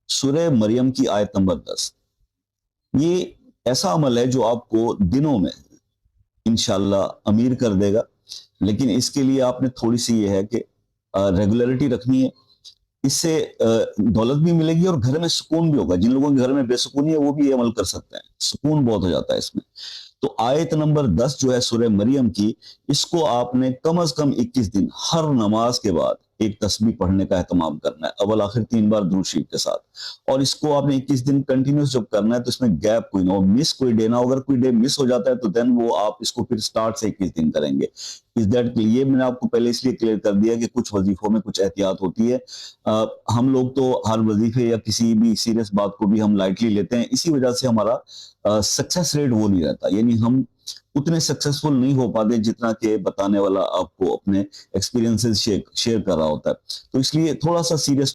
سورہ مریم کی آیت نمبر 10، یہ ایسا عمل ہے جو آپ کو دنوں میں انشاءاللہ امیر کر دے گا، لیکن اس کے لیے آپ نے تھوڑی سی یہ ہے کہ ریگولرٹی رکھنی ہے۔ اس سے دولت بھی ملے گی اور گھر میں سکون بھی ہوگا۔ جن لوگوں کے گھر میں بے سکونی ہے وہ بھی یہ عمل کر سکتے ہیں، سکون بہت ہو جاتا ہے اس میں۔ تو آیت نمبر 10 جو ہے سورہ مریم کی، اس کو آپ نے کم از کم 21 دن ہر نماز کے بعد ایک تسبیح پڑھنے کا اہتمام کرنا ہے، اول آخر 3 بار درود شریف کے ساتھ، اور اس کو آپ نے 21 دن کنٹینیوس جب کرنا ہے تو اس میں گیپ کوئی نہ ہو، مس کوئی ڈے نہ ہو۔ اگر کوئی ڈے مس ہو جاتا ہے تو دین وہ آپ اس کو پھر سٹارٹ سے 21 دن کریں گے۔ یہ میں نے آپ کو پہلے اس لیے کلیئر کر دیا کہ کچھ وظیفوں میں کچھ احتیاط ہوتی ہے۔ ہم لوگ تو ہر وظیفے یا کسی بھی سیریس بات کو بھی ہم لائٹلی لیتے ہیں، اسی وجہ سے ہمارا سکسیس ریٹ وہ نہیں رہتا، یعنی ہم اتنے سکسیسفل نہیں ہو پاتے جتنا کہ بتانے والا آپ کو اپنے ایکسپیرینسز شیئر کر رہا ہوتا ہے۔ تو اس لیے تھوڑا سا سیریس